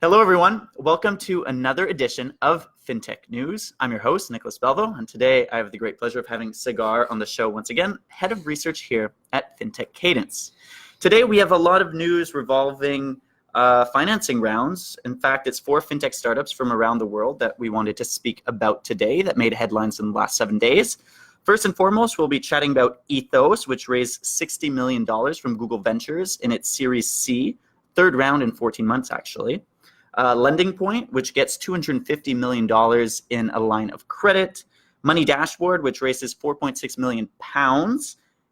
Hello, everyone. Welcome to another edition of Fintech News. I'm your host, Nicholas Belvo, and today I have the great pleasure of having Sagar on the show once again, head of research here at Fintech Cadence. Today, we have a lot of news revolving financing rounds. In fact, it's 4 fintech startups from around the world that we wanted to speak about today that made headlines in the last 7 days. First and foremost, we'll be chatting about Ethos, which raised $60 million from Google Ventures in its Series C, third round in 14 months, actually. Lending Point, which gets $250 million in a line of credit. Money Dashboard, which raises £4.6 million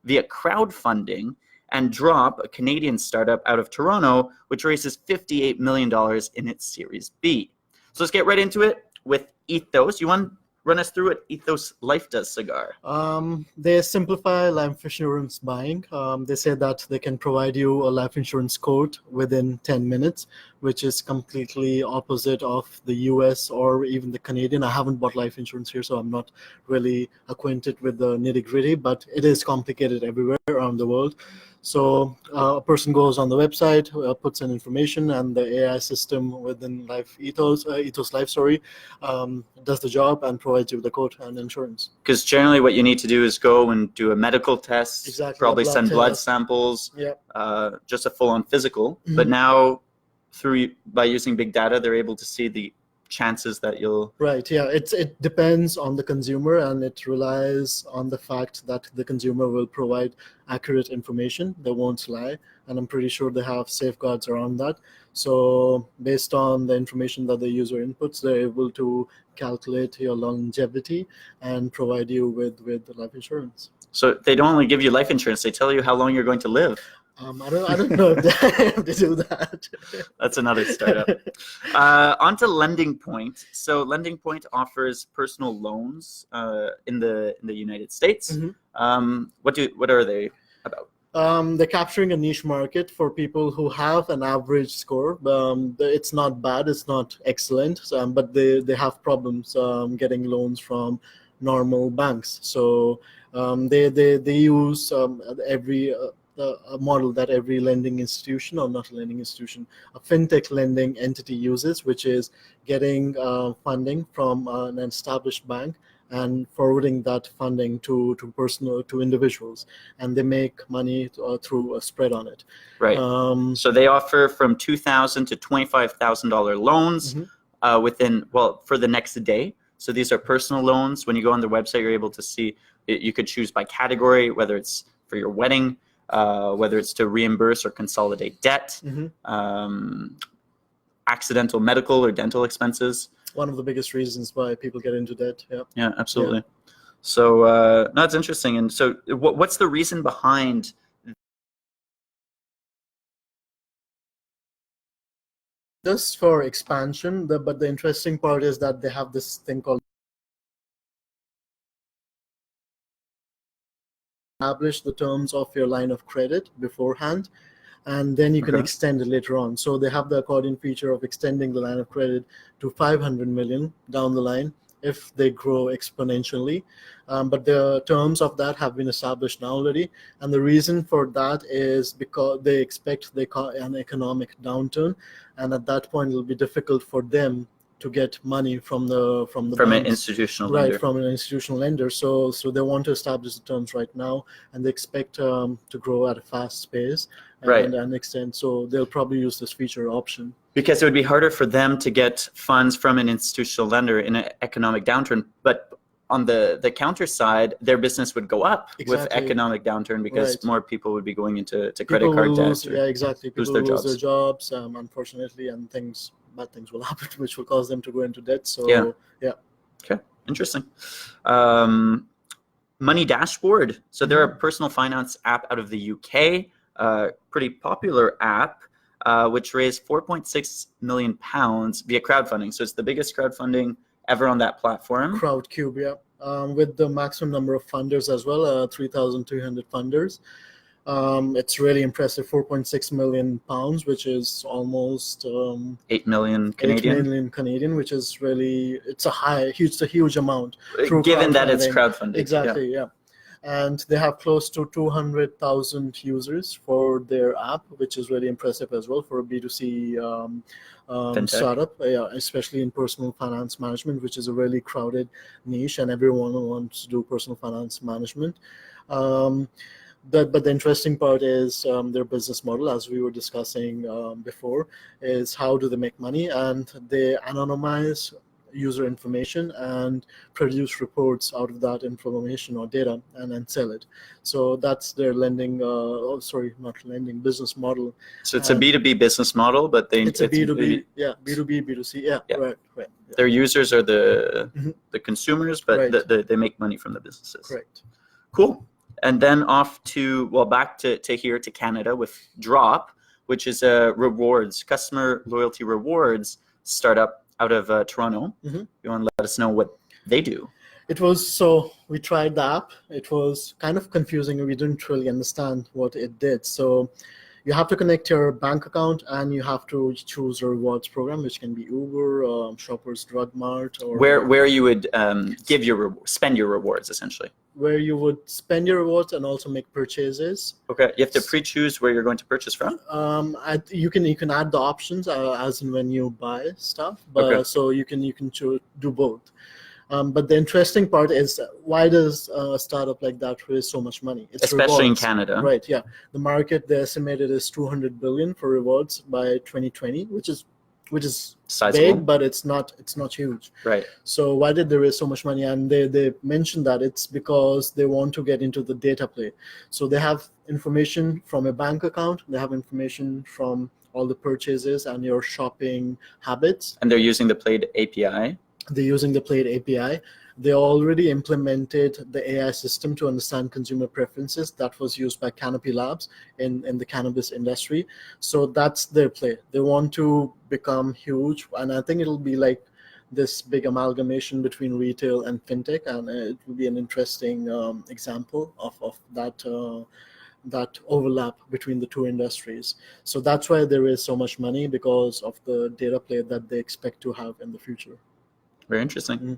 via crowdfunding. And Drop, a Canadian startup out of Toronto, which raises $58 million in its Series B. So let's get right into it with Ethos. You want to run us through what Ethos Life does, Sagar? They simplify life insurance buying. They say that they can provide you a life insurance quote within 10 minutes, which is completely opposite of the US or even the Canadian. I haven't bought life insurance here, so I'm not really acquainted with the nitty-gritty, but it is complicated everywhere around the world. So a person goes on the website, puts in information, and the AI system within Ethos Life, does the job and provides you with the quote and insurance. Because generally what you need to do is go and do a medical test, exactly, probably send blood samples, just a full-on physical. Mm-hmm. But now, by using big data, they're able to see the chances that you'll... Right, yeah. It depends on the consumer, and it relies on the fact that the consumer will provide accurate information. They won't lie, and I'm pretty sure they have safeguards around that. So based on the information that the user inputs, they're able to calculate your longevity and provide you with life insurance. So they don't only give you life insurance, they tell you how long you're going to live. I don't know if they do that. That's another startup. On to Lending Point. So Lending Point offers personal loans in the United States. Mm-hmm. What are they about? They're capturing a niche market for people who have an average score. It's not bad, it's not excellent, but they have problems getting loans from normal banks. So they use a model that every lending institution, or not a lending institution, a fintech lending entity uses, which is getting funding from an established bank and forwarding that funding to individuals, and they make money through a spread on it. Right. So they offer from $2,000 to $25,000 loans for the next day. So these are personal loans. When you go on their website, you're able to see you could choose by category, whether it's for your wedding, whether it's to reimburse or consolidate debt, mm-hmm. Accidental medical or dental expenses. One of the biggest reasons why people get into debt. Yeah, absolutely. Yeah. So that's interesting. And so what's the reason behind just for expansion? But the interesting part is that they have this thing called establish the terms of your line of credit beforehand, and then you can extend it later on. So they have the accordion feature of extending the line of credit to 500 million down the line if they grow exponentially. But the terms of that have been established now already, and the reason for that is because they expect an economic downturn, and at that point it will be difficult for them to get money from an institutional lender. Right, from an institutional lender. So they want to establish the terms right now, and they expect to grow at a fast pace and extend. So they'll probably use this feature option. Because it would be harder for them to get funds from an institutional lender in an economic downturn. But on the counter side, their business would go up with economic downturn because more people would be going into credit card debt. Yeah, exactly. People will lose their jobs, unfortunately, and bad things will happen, which will cause them to go into debt. So yeah. Okay, interesting. Money Dashboard. So they're a personal finance app out of the UK, pretty popular app, which raised £4.6 million via crowdfunding. So it's the biggest crowdfunding ever on that platform. Crowdcube, yeah. With the maximum number of funders as well, 3,300 funders. It's really impressive, £4.6 million, which is almost 8 million Canadian. 8 million Canadian, which is really, it's a huge amount. Given that it's crowdfunding. Exactly, yeah. and they have close to 200,000 users for their app, which is really impressive as well for a B2C startup, especially in personal finance management, which is a really crowded niche, and everyone wants to do personal finance management. But the interesting part is their business model, as we were discussing before, is how do they make money, and they anonymize user information and produce reports out of that information or data and then sell it. So that's their business model. So it's a B2B business model, but it's a B2B, B2B, B2C, right. Their users are the consumers, but they make money from the businesses. Correct. Cool. And then back to here to Canada with Drop, which is a customer loyalty rewards startup out of Toronto. You want to let us know what they do? We tried the app. It was kind of confusing, and we didn't really understand what it did. So you have to connect your bank account, and you have to choose a rewards program, which can be Uber, Shoppers Drug Mart, or where you would spend your rewards, essentially. Where you would spend your rewards and also make purchases. Okay, you have to pre-choose where you're going to purchase from. You can add the options as in when you buy stuff, but so you can do both. But the interesting part is, why does a startup like that raise so much money? It's especially rewards. In Canada, right? Yeah, the market they estimated is 200 billion for rewards by 2020, which is sizable, big, but it's not huge. Right. So why did they raise so much money? And they mentioned that it's because they want to get into the data play. So they have information from a bank account, they have information from all the purchases and your shopping habits. And they're using the Plaid API. They're using the Plaid API. They already implemented the AI system to understand consumer preferences that was used by Canopy Labs in the cannabis industry. So that's their play. They want to become huge, and I think it'll be like this big amalgamation between retail and fintech, and it will be an interesting example of that overlap between the two industries. So that's why there is so much money, because of the data play that they expect to have in the future. Very interesting.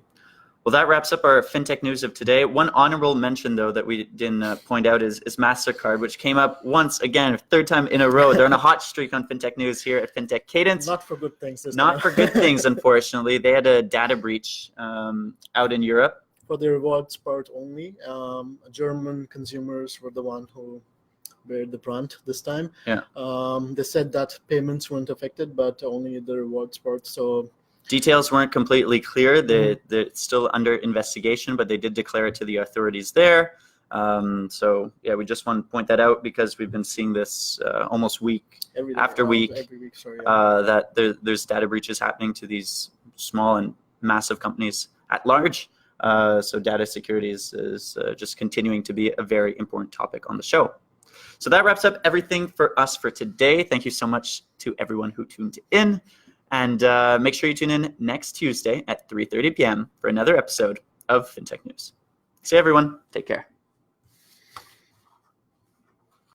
Well, that wraps up our fintech news of today. One honorable mention, though, that we didn't point out is MasterCard, which came up once again, third time in a row. They're on a hot streak on fintech news here at Fintech Cadence. Not for good things. Not for good things, unfortunately. They had a data breach out in Europe. For the rewards part only. German consumers were the one who bear the brunt this time. Yeah. They said that payments weren't affected, but only the rewards part. So details weren't completely clear. They're still under investigation, but they did declare it to the authorities there. So yeah, we just want to point that out, because we've been seeing this almost week after week, that there's data breaches happening to these small and massive companies at large. So data security is just continuing to be a very important topic on the show. So that wraps up everything for us for today. Thank you so much to everyone who tuned in. And make sure you tune in next Tuesday at 3:30 p.m. for another episode of FinTech News. See you, everyone. Take care.